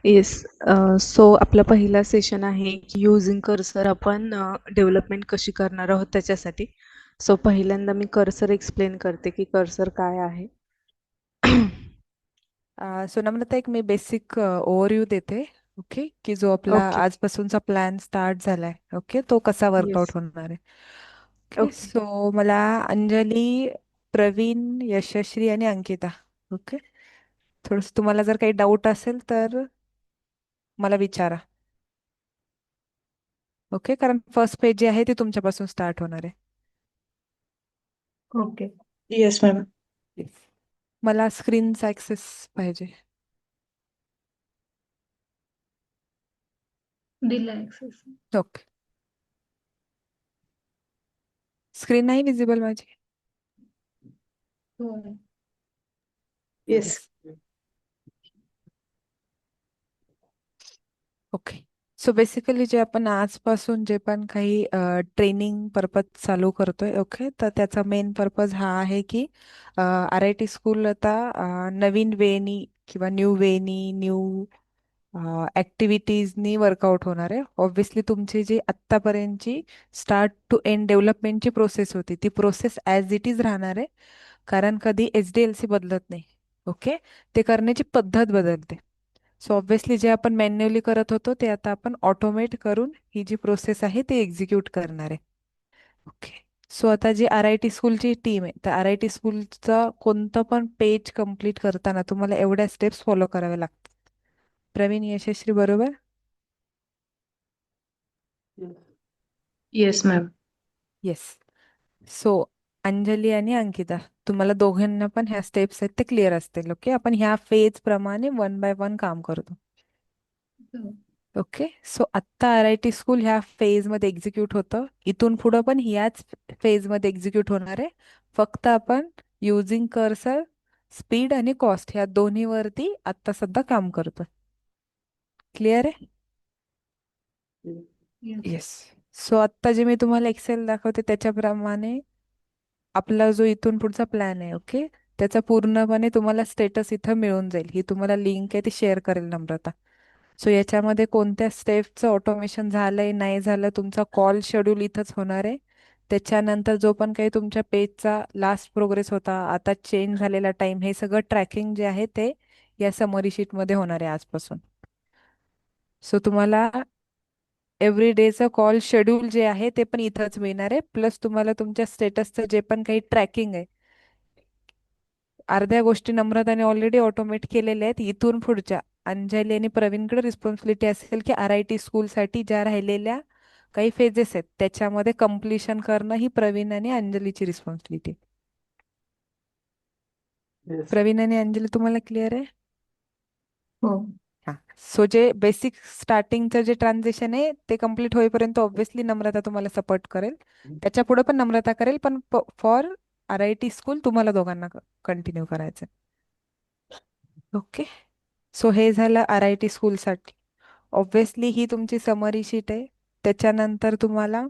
Yes. So आपला पहिला session आहे की युजिंग कर्सर आपण डेव्हलपमेंट कशी करणार आहोत त्याच्यासाठी. सो पहिल्यांदा मी कर्सर एक्सप्लेन करते की कर्सर काय आहे. सो नम्रता एक मी बेसिक ओव्हरव्ह्यू देते. ओके, की जो आपला ओके. आजपासूनचा प्लॅन स्टार्ट झालाय, ओके, तो कसा वर्कआउट येस. होणार आहे. Okay, okay. सो मला अंजली, प्रवीण, यशस्वी आणि अंकिता. ओके, थोडस तुम्हाला जर काही डाऊट असेल तर मला विचारा. ओके, कारण फर्स्ट पेज जे आहे ते तुमच्यापासून स्टार्ट होणार आहे. ओके. Yes ma'am. Yes. मला स्क्रीनचा ऍक्सेस पाहिजे. दिला ऍक्सेस. ओके, स्क्रीन नाही विजिबल माझी. हो. Yes. Yes. Okay, so basically जे आपण आजपासून जे पण काही ट्रेनिंग पर्पज चालू करतोय, ओके, तर त्याचा मेन पर्पज हा आहे की आर आय टी स्कूल आता नवीन वेनी किंवा न्यू वेनी न्यू ॲक्टिव्हिटीजनी वर्कआउट होणार आहे. ऑब्व्हियसली तुमची जी आत्तापर्यंतची स्टार्ट टू एंड डेव्हलपमेंटची प्रोसेस होती ती प्रोसेस ॲज इट इज राहणार आहे. कारण कधी HDLC बदलत नाही. ओके, ते करण्याची पद्धत बदलते. सो ऑब्व्हियसली जे आपण मॅन्युअली करत होतो ते आता आपण ऑटोमेट करून ही जी प्रोसेस आहे ती एक्झिक्यूट करणार आहे. ओके, सो आता जी आर आय टी स्कूलची टीम आहे, तर आर आय टी स्कूलचं कोणतं पण पेज कम्प्लीट करताना तुम्हाला एवढ्या स्टेप्स फॉलो कराव्या लागतात. प्रवीण, यशस्वी, बरोबर? Yes ma'am. Yes. So Anjali आणि अंकिता, तुम्हाला दोघांना पण ह्या स्टेप्स आहेत ते क्लिअर असतील. ओके, आपण ह्या फेज प्रमाणे वन बाय वन काम करतो. ओके, सो आत्ता आर आय टी स्कूल ह्या फेजमध्ये एक्झिक्यूट होतं, इथून पुढं पण ह्याच फेजमध्ये एक्झिक्यूट होणार आहे. फक्त आपण युझिंग कर्सर, स्पीड आणि कॉस्ट ह्या दोन्हीवरती आत्ता सध्या काम करतो. क्लिअर आहे? येस. सो आत्ता जे मी तुम्हाला एक्सेल दाखवते त्याच्याप्रमाणे आपला जो इथून पुढचा प्लॅन आहे, ओके, त्याचा पूर्णपणे तुम्हाला स्टेटस इथं मिळून जाईल. ही तुम्हाला लिंक आहे ती शेअर करेल नम्रता. सो याच्यामध्ये कोणत्या स्टेपचं ऑटोमेशन झालंय नाही झालं, तुमचा कॉल शेड्यूल इथंच होणार आहे. त्याच्यानंतर जो पण काही तुमच्या पेजचा लास्ट प्रोग्रेस होता, आता चेंज झालेला टाइम, हे सगळं ट्रॅकिंग जे आहे ते या समरी शीटमध्ये होणार आहे आजपासून. सो तुम्हाला एव्हरी डेचं कॉल शेड्यूल जे आहे ते पण इथंच मिळणार आहे. प्लस तुम्हाला तुमच्या स्टेटसचं जे पण काही ट्रॅकिंग आहे, अर्ध्या गोष्टी नम्रताने ऑलरेडी ऑटोमेट केलेल्या आहेत. इथून पुढच्या अंजली आणि प्रवीणकडे रिस्पॉन्सिबिलिटी असेल की आर आय टी स्कूलसाठी ज्या राहिलेल्या काही फेजेस आहेत त्याच्यामध्ये कम्प्लिशन करणं ही प्रवीण आणि अंजलीची रिस्पॉन्सिबिलिटी. प्रवीण आणि अंजली, तुम्हाला क्लिअर आहे? हो. हा. सो जे बेसिक स्टार्टिंगचं जे ट्रान्झिशन आहे ते कम्प्लीट होईपर्यंत ऑब्व्हियसली नम्रता तुम्हाला सपोर्ट करेल. त्याच्या पुढे पण नम्रता करेल, पण for R I T school तुम्हाला दोघांना कंटिन्यू करायचं. ओके, सो हे झालं आर आय टी स्कूलसाठी. ऑब्व्हियसली ही तुमची समरी शीट आहे. त्याच्यानंतर तुम्हाला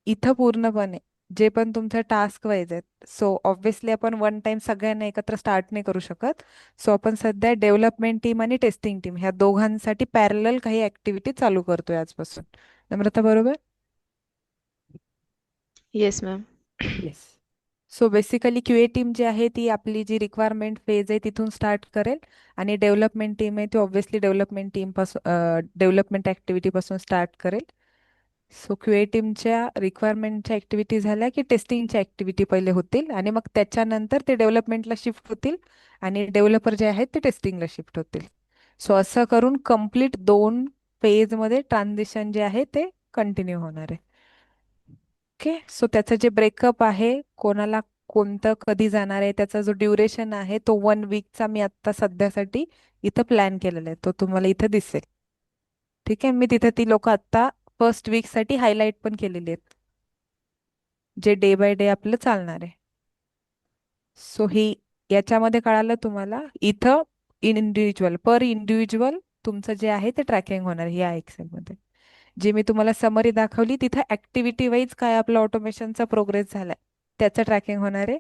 इथं पूर्णपणे जे पण तुमचं टास्क वाईज आहेत, सो ऑब्व्हियसली आपण वन टाइम सगळ्यांना एकत्र स्टार्ट नाही करू शकत. सो आपण सध्या डेव्हलपमेंट टीम आणि टेस्टिंग टीम ह्या दोघांसाठी पॅरलल काही ऍक्टिव्हिटी चालू करतोय आजपासून. नम्रता, बरोबर? Yes ma'am. Yes. So basically QA team जी आहे ती आपली जी रिक्वायरमेंट फेज आहे तिथून स्टार्ट करेल, आणि डेव्हलपमेंट टीम आहे ती ऑब्व्हियसली डेव्हलपमेंट टीम पासून डेव्हलपमेंट ऍक्टिव्हिटी पासून स्टार्ट करेल. सो QA टीमच्या रिक्वायरमेंटच्या ऍक्टिव्हिटी झाल्या की टेस्टिंगच्या ऍक्टिव्हिटी पहिले होतील, आणि मग त्याच्यानंतर ते डेव्हलपमेंटला शिफ्ट होतील, आणि डेव्हलपर जे आहेत ते टेस्टिंगला शिफ्ट होतील. सो असं करून कम्प्लीट 2 फेजमध्ये ट्रान्झिशन जे आहे ते कंटिन्यू होणार आहे. ओके, सो त्याचं जे ब्रेकअप आहे, कोणाला कोणतं कधी जाणार आहे, त्याचा जो ड्युरेशन आहे तो 1 वीकचा मी आत्ता सध्यासाठी इथं प्लॅन केलेला आहे, तो तुम्हाला इथं दिसेल. ठीक आहे, मी तिथे ती लोक आत्ता फर्स्ट वीकसाठी हायलाईट पण केलेली आहेत, जे डे बाय डे आपलं चालणार आहे. सो ही याच्यामध्ये कळालं तुम्हाला, इथं इंडिव्हिज्युअल पर इंडिव्हिज्युअल तुमचं जे आहे ते ट्रॅकिंग होणार आहे या एक्सेलमध्ये. जे मी तुम्हाला समरी दाखवली तिथं ऍक्टिव्हिटी वाईज काय आपला ऑटोमेशनचा प्रोग्रेस झालाय त्याचं ट्रॅकिंग होणार आहे.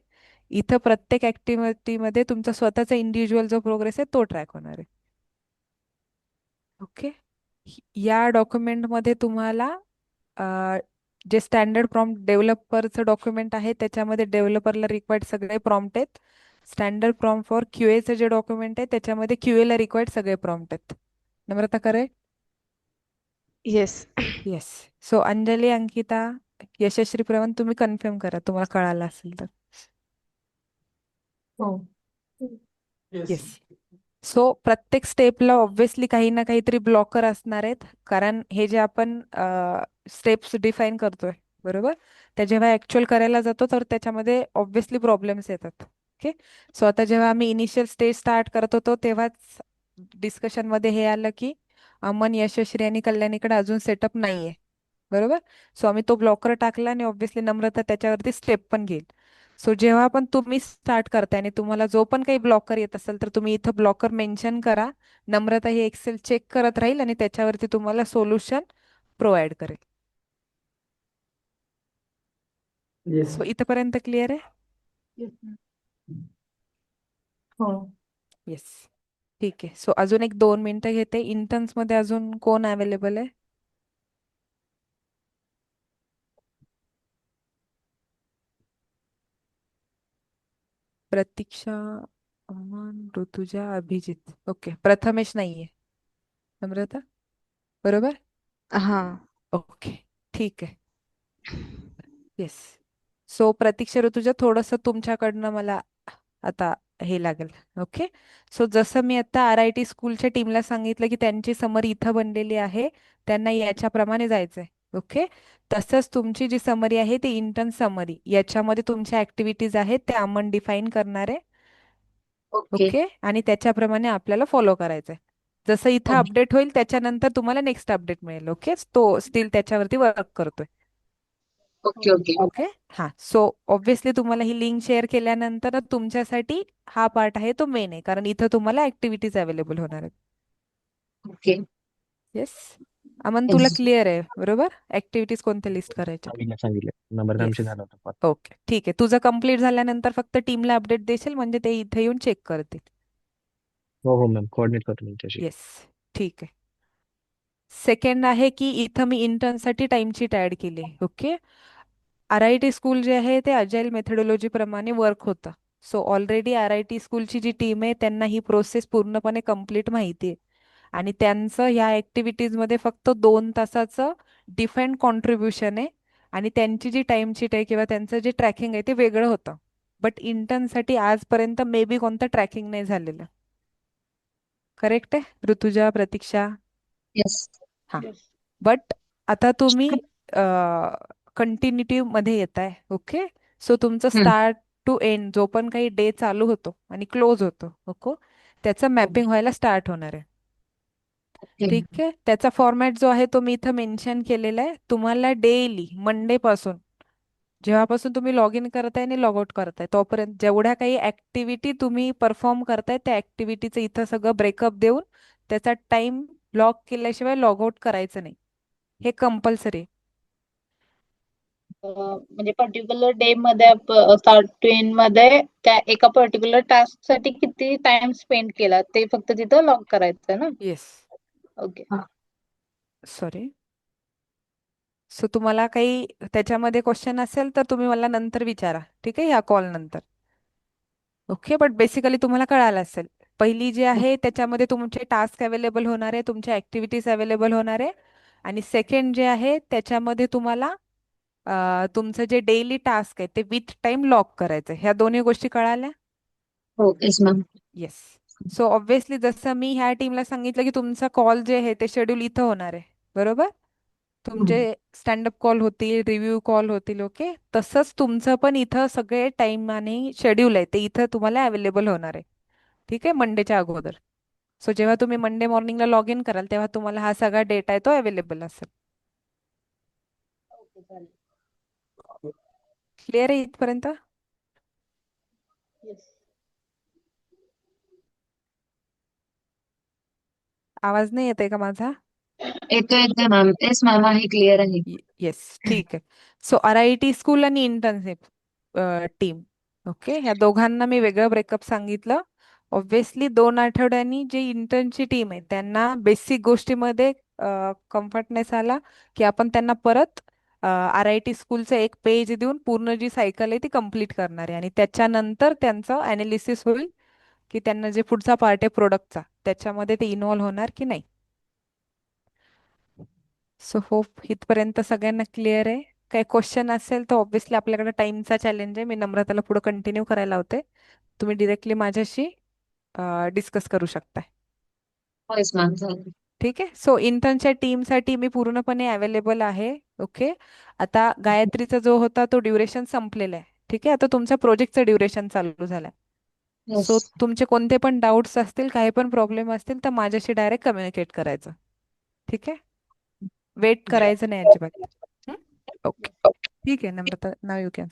इथं प्रत्येक ऍक्टिव्हिटीमध्ये तुमचा स्वतःचा इंडिव्हिज्युअल जो प्रोग्रेस आहे तो ट्रॅक होणार आहे. ओके. या डॉक्युमेंटमध्ये तुम्हाला अ, जे स्टँडर्ड प्रॉम्प्ट डेव्हलपरचं डॉक्युमेंट आहे त्याच्यामध्ये डेव्हलपरला रिक्वायर्ड सगळे प्रॉम्प्ट आहेत. स्टँडर्ड प्रॉम्प्ट फॉर क्यूएचं जे डॉक्युमेंट आहे त्याच्यामध्ये क्यूएला रिक्वायर्ड सगळे प्रॉम्प्ट आहेत. Namrata correct? Yes. Yes. So Anjali, Ankita, Yashasvi, Pravan, तुम्ही कन्फर्म करा तुम्हाला कळालं असेल तर. हो. येस. सो प्रत्येक स्टेपला ऑब्व्हियसली काही ना काहीतरी ब्लॉकर असणार आहेत, कारण हे जे आपण स्टेप्स डिफाईन करतोय बरोबर, त्या जेव्हा ऍक्च्युअल करायला जातो तर त्याच्यामध्ये ऑब्व्हियसली प्रॉब्लेम्स येतात. ओके. सो आता जेव्हा आम्ही इनिशियल स्टेज स्टार्ट करत होतो तेव्हाच डिस्कशन मध्ये हे आलं की अमन, यशस्वी आणि कल्याणीकडे अजून सेटअप नाहीये बरोबर. सो आम्ही तो ब्लॉकर टाकला आणि ऑब्व्हियसली नम्रता त्याच्यावरती स्टेप पण घेईल. सो जेव्हा पण तुम्ही स्टार्ट करताय आणि तुम्हाला जो पण काही ब्लॉकर येत असेल तर तुम्ही इथं ब्लॉकर मेन्शन करा. नम्रता ही एक्सेल चेक करत राहील आणि त्याच्यावरती तुम्हाला सोल्युशन प्रोव्हाइड करेल. येस. सो इथपर्यंत क्लिअर आहे? हो. येस. ठीक आहे. सो अजून एक 2 मिनिटं घेते. इंटर्न्स मध्ये अजून कोण अवेलेबल आहे? प्रतीक्षा, अमन, ऋतुजा, अभिजित. ओके. प्रथमेश नाहीये. नम्रता बरोबर. हा. ओके. ठीक आहे. येस. सो प्रतीक्षा, ऋतुजा, थोडंसं तुमच्याकडनं मला आता हे लागेल. ओके. सो जसं मी आता RIT स्कूलच्या टीमला सांगितलं की त्यांची समरी इथं बनलेली आहे, त्यांना याच्याप्रमाणे जायचंय. ओके. तसंच तुमची जी समरी आहे ती इंटर्न समरी, याच्यामध्ये तुमच्या ऍक्टिव्हिटीज आहेत त्या अमन डिफाईन करणार आहे. ओके. ओके. आणि त्याच्याप्रमाणे आपल्याला फॉलो करायचंय. जसं इथं ओके. अपडेट होईल त्याच्यानंतर तुम्हाला नेक्स्ट अपडेट मिळेल. ओके. तो स्टील त्याच्यावरती वर्क करतोय. ओके. ओके. ओके. हा. सो ऑब्व्हियसली तुम्हाला ही लिंक शेअर केल्यानंतर तुमच्यासाठी हा पार्ट आहे तो मेन आहे, कारण इथं तुम्हाला ऍक्टिव्हिटीज अवेलेबल होणार आहेत. ओके. येस. अमन, तुला येस. क्लिअर आहे बरोबर ऍक्टिव्हिटीज कोणत्या लिस्ट करायच्या? सांगितलं नंबर येस. आमचे झाला होता कॉल. ओके. ठीक आहे. तुझं कम्प्लीट झाल्यानंतर फक्त टीमला अपडेट देशील म्हणजे ते इथे येऊन चेक करतील. हो हो मॅम, कोऑर्डिनेट करतो मी त्याशी. येस. ठीक आहे. सेकंड आहे की इथं मी इंटर्नसाठी टाइमशीट ऍड केली. ओके. RIT स्कूल जे आहे ते अजाईल मेथडॉलॉजी प्रमाणे वर्क होतं. सो ऑलरेडी RIT स्कूलची जी टीम आहे त्यांना ही प्रोसेस पूर्णपणे कम्प्लीट माहिती आहे आणि त्यांचं ह्या ॲक्टिव्हिटीजमध्ये फक्त 2 तासाचं डिफाईन्ड कॉन्ट्रीब्युशन आहे आणि त्यांची जी टाइमशीट आहे किंवा त्यांचं जे ट्रॅकिंग आहे ते वेगळं होतं. बट इंटर्नसाठी आजपर्यंत मे बी कोणतं ट्रॅकिंग नाही झालेलं. करेक्ट आहे ऋतुजा, प्रतीक्षा? येस. हां. बट आता तुम्ही कंटिन्युटी मध्ये येत आहे. ओके. सो तुमचं स्टार्ट टू एंड जो पण काही डे चालू होतो आणि क्लोज होतो ओके, त्याचं मॅपिंग व्हायला स्टार्ट होणार आहे. ओके. ठीक आहे. त्याचा फॉर्मॅट जो आहे तो मी इथं मेन्शन केलेला आहे. तुम्हाला डेली मंडे पासून जेव्हापासून तुम्ही लॉग इन करताय आणि लॉग आउट करताय तोपर्यंत जेवढ्या काही ऍक्टिव्हिटी तुम्ही परफॉर्म करताय त्या ऍक्टिव्हिटीचं इथं सगळं ब्रेकअप देऊन त्याचा टाइम लॉग केल्याशिवाय लॉग आउट करायचं नाही, हे कंपल्सरी. म्हणजे पर्टिक्युलर डे मध्ये स्टार्ट टू एंड मध्ये त्या एका पर्टिक्युलर टास्क साठी किती टाइम स्पेंड केला ते फक्त तिथं लॉग करायचं ना. येस. ओके. सॉरी. सो तुम्हाला काही त्याच्यामध्ये क्वेश्चन असेल तर तुम्ही मला नंतर विचारा, ठीक आहे, या कॉल नंतर. ओके. बट बेसिकली तुम्हाला कळालं असेल. पहिली जी आहे त्याच्यामध्ये तुमचे टास्क अवेलेबल होणार आहे, तुमच्या ऍक्टिव्हिटीज अवेलेबल होणार आहे आणि सेकंड जे आहे त्याच्यामध्ये तुम्हाला तुमचं जे डेली टास्क आहे ते विथ टाइम लॉक करायचं. ह्या दोन्ही गोष्टी कळाल्या? हो. Yes ma'am. Yes. So obviously जसं मी ह्या टीमला सांगितलं की तुमचा कॉल जे आहे ते शेड्यूल इथं होणार आहे बरोबर. तुमचे स्टँडअप कॉल होतील, रिव्ह्यू कॉल होतील. ओके. तसंच तुमचं पण इथं सगळे टाइम आणि शेड्यूल आहे ते इथं तुम्हाला अवेलेबल होणार आहे. ठीक आहे. मंडेच्या अगोदर. सो जेव्हा तुम्ही मंडे मॉर्निंगला लॉग इन कराल तेव्हा तुम्हाला हा सगळा डेटा आहे तो अवेलेबल असेल. क्लिअर आहे इथपर्यंत? आवाज नाही येते का माझा? येतोय मॅम. येस मॅम, आहे क्लिअर आहे. येस. ठीक आहे. सो RIT स्कूल आणि इंटर्नशिप टीम, ओके, ह्या दोघांना मी वेगळं ब्रेकअप सांगितलं. ऑब्व्हियसली 2 आठवड्यांनी जे इंटर्नची टीम आहे त्यांना बेसिक गोष्टीमध्ये कम्फर्टनेस आला की आपण त्यांना परत RIT स्कूलचं एक पेज देऊन पूर्ण जी सायकल आहे ती कंप्लीट करणार आहे आणि त्याच्यानंतर त्यांचं अनालिसिस होईल की त्यांना जे पुढचा पार्ट आहे प्रोडक्टचा त्याच्यामध्ये ते इन्व्हॉल्व होणार की नाही. सो होप इथपर्यंत सगळ्यांना क्लिअर आहे. काही क्वेश्चन असेल तर ऑब्व्हियसली आपल्याकडे टाइमचा चॅलेंज आहे. मी नम्रताला पुढे कंटिन्यू करायला होते. तुम्ही डिरेक्टली माझ्याशी डिस्कस करू शकताय. हो येस मॅम चालेल. ठीक आहे. सो इंटर्नच्या टीमसाठी मी पूर्णपणे अवेलेबल आहे. ओके. आता गायत्रीचा जो होता तो ड्युरेशन संपलेला आहे. ठीक आहे. आता तुमच्या प्रोजेक्टचं ड्युरेशन चालू झालंय. सो येस तुमचे कोणते पण डाऊट्स असतील काही पण प्रॉब्लेम असतील तर माझ्याशी डायरेक्ट कम्युनिकेट करायचं. ठीक आहे. वेट करायचं नाही अजिबात. ओके. ठीक आहे नम्रता, नाव यू कॅन